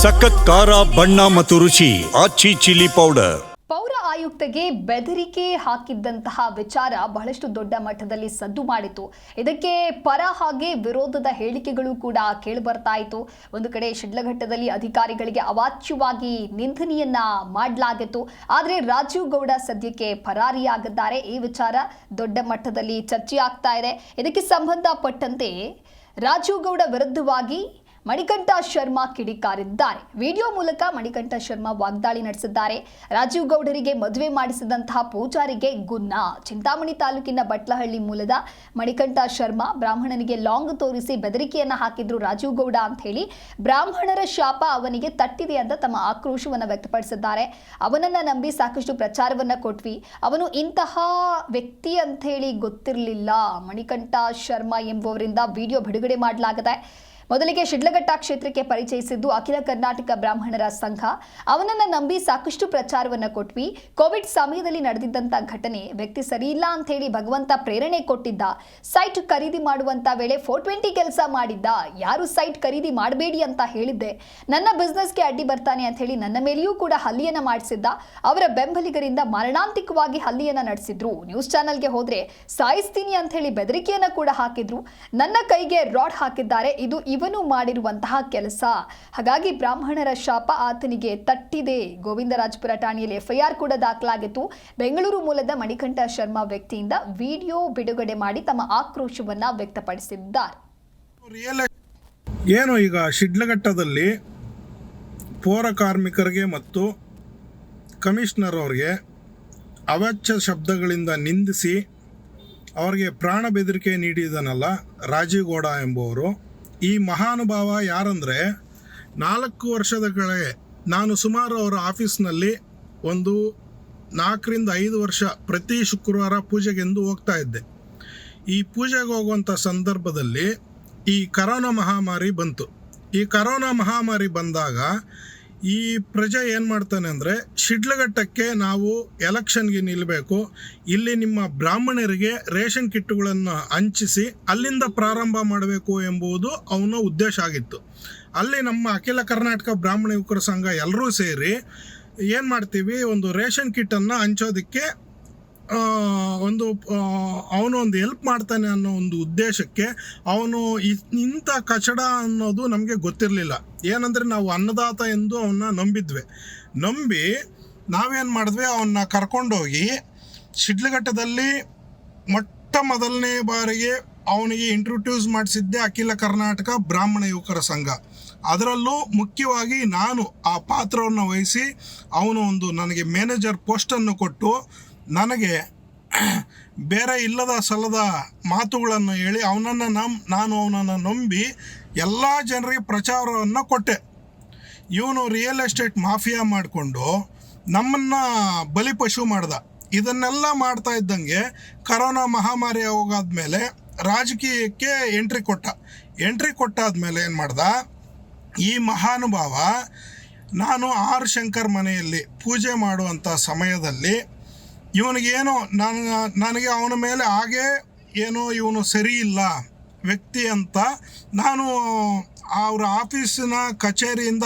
ಸಖತ್ ಖಾರ ಬಣ್ಣ ಮತ್ತು ರುಚಿ ಆಚಿ ಚಿಲ್ಲಿ ಪೌಡರ್. ಪೌರ ಆಯುಕ್ತಗೆ ಬೆದರಿಕೆ ಹಾಕಿದ್ದಂತಹ ವಿಚಾರ ಬಹಳಷ್ಟು ದೊಡ್ಡ ಮಟ್ಟದಲ್ಲಿ ಸದ್ದು ಮಾಡಿತು. ಇದಕ್ಕೆ ಪರ ಹಾಗೆ ವಿರೋಧದ ಹೇಳಿಕೆಗಳು ಕೂಡ ಕೇಳಿಬರ್ತಾ ಇತ್ತು. ಒಂದು ಕಡೆ ಶಿಡ್ಲಘಟ್ಟದಲ್ಲಿ ಅಧಿಕಾರಿಗಳಿಗೆ ಅವಾಚ್ಯವಾಗಿ ನಿಂದನೆಯನ್ನ ಮಾಡಲಾಗಿತ್ತು. ಆದರೆ ರಾಜೀವ್ ಗೌಡ ಸದ್ಯಕ್ಕೆ ಪರಾರಿಯಾಗಿದ್ದಾರೆ. ಈ ವಿಚಾರ ದೊಡ್ಡ ಮಟ್ಟದಲ್ಲಿ ಚರ್ಚೆ ಆಗ್ತಾ ಇದೆ. ಇದಕ್ಕೆ ಸಂಬಂಧಪಟ್ಟಂತೆ ರಾಜೀವ್ ಗೌಡ ವಿರುದ್ಧವಾಗಿ ಮಣಿಕಂಠ ಶರ್ಮಾ ಕಿಡಿಕಾರಿದ್ದಾರೆ. ವಿಡಿಯೋ ಮೂಲಕ ಮಣಿಕಂಠ ಶರ್ಮಾ ವಾಗ್ದಾಳಿ ನಡೆಸಿದ್ದಾರೆ. ರಾಜೀವ್ ಗೌಡರಿಗೆ ಮದುವೆ ಮಾಡಿಸಿದಂತಹ ಪೂಜಾರಿಗೆ ಗುನ್ನ. ಚಿಂತಾಮಣಿ ತಾಲೂಕಿನ ಬಟ್ಲಹಳ್ಳಿ ಮೂಲದ ಮಣಿಕಂಠ ಶರ್ಮಾ ಬ್ರಾಹ್ಮಣನಿಗೆ ಲಾಂಗ್ ತೋರಿಸಿ ಬೆದರಿಕೆಯನ್ನ ಹಾಕಿದ್ರು ರಾಜೀವ್ ಗೌಡ ಅಂತ ಹೇಳಿ. ಬ್ರಾಹ್ಮಣರ ಶಾಪ ಅವನಿಗೆ ತಟ್ಟಿದೆ ಅಂತ ತಮ್ಮ ಆಕ್ರೋಶವನ್ನ ವ್ಯಕ್ತಪಡಿಸಿದ್ದಾರೆ. ಅವನನ್ನ ನಂಬಿ ಸಾಕಷ್ಟು ಪ್ರಚಾರವನ್ನ ಕೊಟ್ವಿ. ಅವನು ಇಂತಹ ವ್ಯಕ್ತಿ ಅಂತ ಹೇಳಿ ಗೊತ್ತಿರಲಿಲ್ಲ. ಮಣಿಕಂಠ ಶರ್ಮಾ ಎಂಬುವರಿಂದ ವಿಡಿಯೋ ಬಿಡುಗಡೆ ಮಾಡಲಾಗಿದೆ. ಮೊದಲಿಗೆ ಶಿಡ್ಲಘಟ್ಟ ಕ್ಷೇತ್ರಕ್ಕೆ ಪರಿಚಯಿಸಿದ್ದು ಅಖಿಲ ಕರ್ನಾಟಕ ಬ್ರಾಹ್ಮಣರ ಸಂಘ. ಅವನನ್ನ ನಂಬಿ ಸಾಕಷ್ಟು ಪ್ರಚಾರವನ್ನ ಕೊಟ್ವಿ. ಕೋವಿಡ್ ಸಮಯದಲ್ಲಿ ನಡೆದಿದ್ದಂತ ಘಟನೆ, ವ್ಯಕ್ತಿ ಸರಿ ಇಲ್ಲ ಅಂತ ಹೇಳಿ ಭಗವಂತ ಪ್ರೇರಣೆ ಕೊಟ್ಟಿದ್ದ. ಸೈಟ್ ಖರೀದಿ ಮಾಡುವಂತ ವೇಳೆ 420 ಕೆಲಸ ಮಾಡಿದ್ದ. ಯಾರು ಸೈಟ್ ಖರೀದಿ ಮಾಡಬೇಡಿ ಅಂತ ಹೇಳಿದ್ದೆ. ನನ್ನ ಬಿಸ್ನೆಸ್ಗೆ ಅಡ್ಡಿ ಬರ್ತಾನೆ ಅಂತ ಹೇಳಿ ನನ್ನ ಮೇಲೆಯೂ ಕೂಡ ಹಲ್ಲೆಯನ್ನ ಮಾಡಿಸಿದ್ದ. ಅವರ ಬೆಂಬಲಿಗರಿಂದ ಮಾರಣಾಂತಿಕವಾಗಿ ಹಲ್ಲೆಯನ್ನ ನಡೆಸಿದ್ರು. ನ್ಯೂಸ್ ಚಾನೆಲ್ಗೆ ಹೋದ್ರೆ ಸಾಯಿಸ್ತೀನಿ ಅಂತ ಹೇಳಿ ಬೆದರಿಕೆಯನ್ನ ಕೂಡ ಹಾಕಿದ್ರು. ನನ್ನ ಕೈಗೆ ರಾಡ್ ಹಾಕಿದ್ದಾರೆ. ಇದು ಇವನು ಮಾಡಿರುವಂತಹ ಕೆಲಸ. ಹಾಗಾಗಿ ಬ್ರಾಹ್ಮಣರ ಶಾಪ ಆತನಿಗೆ ತಟ್ಟಿದೆ. ಗೋವಿಂದರಾಜಪುರ ಠಾಣೆಯಲ್ಲಿ FIR ಕೂಡ ದಾಖಲಾಗಿತ್ತು. ಬೆಂಗಳೂರು ಮೂಲದ ಮಣಿಕಂಠ ಶರ್ಮಾ ವ್ಯಕ್ತಿಯಿಂದ ವಿಡಿಯೋ ಬಿಡುಗಡೆ ಮಾಡಿ ತಮ್ಮ ಆಕ್ರೋಶವನ್ನ ವ್ಯಕ್ತಪಡಿಸಿದ್ದಾರೆ. ಏನು ಈಗ ಶಿಡ್ಲಘಟ್ಟದಲ್ಲಿ ಪೌರ ಕಾರ್ಮಿಕರಿಗೆ ಮತ್ತು ಕಮಿಷನರ್ ಅವರಿಗೆ ಅವಾಚ್ಯ ಶಬ್ದಗಳಿಂದ ನಿಂದಿಸಿ ಅವರಿಗೆ ಪ್ರಾಣ ಬೆದರಿಕೆ ನೀಡಿದನಲ್ಲ ರಾಜೀವ್ ಗೌಡ ಎಂಬುವರು. ಈ ಮಹಾನುಭಾವ ಯಾರಂದರೆ, 4 ವರ್ಷದ ಕೆಳಗೆ ನಾನು ಸುಮಾರು ಅವರ ಆಫೀಸ್ನಲ್ಲಿ ಒಂದು 4 ರಿಂದ 5 ವರ್ಷ ಪ್ರತಿ ಶುಕ್ರವಾರ ಪೂಜೆಗೆಂದು ಹೋಗ್ತಾ ಇದ್ದೆ. ಈ ಪೂಜೆಗೆ ಹೋಗುವಂಥ ಸಂದರ್ಭದಲ್ಲಿ ಈ ಕರೋನಾ ಮಹಾಮಾರಿ ಬಂತು. ಈ ಕರೋನಾ ಮಹಾಮಾರಿ ಬಂದಾಗ ಈ ಪ್ರಜೆ ಏನು ಮಾಡ್ತಾನೆ ಅಂದರೆ, ಶಿಡ್ಲಘಟ್ಟಕ್ಕೆ ನಾವು ಎಲೆಕ್ಷನ್ಗೆ ನಿಲ್ಲಬೇಕು, ಇಲ್ಲಿ ನಿಮ್ಮ ಬ್ರಾಹ್ಮಣರಿಗೆ ರೇಷನ್ ಕಿಟ್ಟುಗಳನ್ನು ಹಂಚಿಸಿ ಅಲ್ಲಿಂದ ಪ್ರಾರಂಭ ಮಾಡಬೇಕು ಎಂಬುದು ಅವನ ಉದ್ದೇಶ ಆಗಿತ್ತು. ಅಲ್ಲಿ ನಮ್ಮ ಅಖಿಲ ಕರ್ನಾಟಕ ಬ್ರಾಹ್ಮಣ ಯುವಕರ ಸಂಘ ಎಲ್ಲರೂ ಸೇರಿ ಏನು ಮಾಡ್ತೀವಿ, ಒಂದು ರೇಷನ್ ಕಿಟ್ಟನ್ನು ಹಂಚೋದಕ್ಕೆ ಅವನು ಒಂದು ಹೆಲ್ಪ್ ಮಾಡ್ತಾನೆ ಅನ್ನೋ ಒಂದು ಉದ್ದೇಶಕ್ಕೆ ಅವನು ಇಂಥ ಕಚಡ ಅನ್ನೋದು ನಮಗೆ ಗೊತ್ತಿರಲಿಲ್ಲ. ಏನಂದರೆ ನಾವು ಅನ್ನದಾತ ಎಂದು ಅವನ್ನ ನಂಬಿ ನಾವೇನು ಮಾಡಿದ್ವಿ, ಅವನ್ನ ಕರ್ಕೊಂಡೋಗಿ ಶಿಡ್ಲಘಟ್ಟದಲ್ಲಿ ಮೊದಲನೇ ಬಾರಿಗೆ ಅವನಿಗೆ ಇಂಟ್ರೊಡ್ಯೂಸ್ ಮಾಡಿಸಿದ್ದೆ ಅಖಿಲ ಕರ್ನಾಟಕ ಬ್ರಾಹ್ಮಣ ಯುವಕರ ಸಂಘ. ಅದರಲ್ಲೂ ಮುಖ್ಯವಾಗಿ ನಾನು ಆ ಪಾತ್ರವನ್ನು ವಹಿಸಿ ಅವನು ನನಗೆ ಮ್ಯಾನೇಜರ್ ಪೋಸ್ಟನ್ನು ಕೊಟ್ಟು ನನಗೆ ಬೇರೆ ಇಲ್ಲದ ಸಲ್ಲದ ಮಾತುಗಳನ್ನು ಹೇಳಿ ನಾನು ಅವನನ್ನು ನಂಬಿ ಎಲ್ಲ ಜನರಿಗೆ ಪ್ರಚಾರವನ್ನು ಕೊಟ್ಟೆ. ಇವನು ರಿಯಲ್ ಎಸ್ಟೇಟ್ ಮಾಫಿಯಾ ಮಾಡಿಕೊಂಡು ನಮ್ಮನ್ನು ಬಲಿಪಶು ಮಾಡ್ದ. ಇದನ್ನೆಲ್ಲ ಮಾಡ್ತಾ ಇದ್ದಂಗೆ ಕರೋನಾ ಮಹಾಮಾರಿ ಹೋಗಾದ್ಮೇಲೆ ರಾಜಕೀಯಕ್ಕೆ ಎಂಟ್ರಿ ಕೊಟ್ಟಾದ್ಮೇಲೆ ಏನು ಮಾಡ್ದ ಈ ಮಹಾನುಭಾವ, ನಾನು R ಶಂಕರ್ ಮನೆಯಲ್ಲಿ ಪೂಜೆ ಮಾಡುವಂಥ ಸಮಯದಲ್ಲಿ ಇವನಿಗೇನೋ ನನಗೆ ಅವನ ಮೇಲೆ ಹಾಗೆ ಏನೋ ಇವನು ಸರಿ ಇಲ್ಲ ವ್ಯಕ್ತಿ ಅಂತ ನಾನು ಅವರ ಆಫೀಸಿನ ಕಚೇರಿಯಿಂದ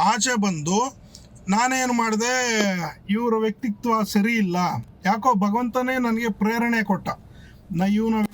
ಆಚೆ ಬಂದು ನಾನೇನು ಮಾಡಿದೆ, ಇವರ ವ್ಯಕ್ತಿತ್ವ ಸರಿ ಇಲ್ಲ, ಯಾಕೋ ಭಗವಂತನೇ ನನಗೆ ಪ್ರೇರಣೆ ಕೊಟ್ಟ, ಇವನ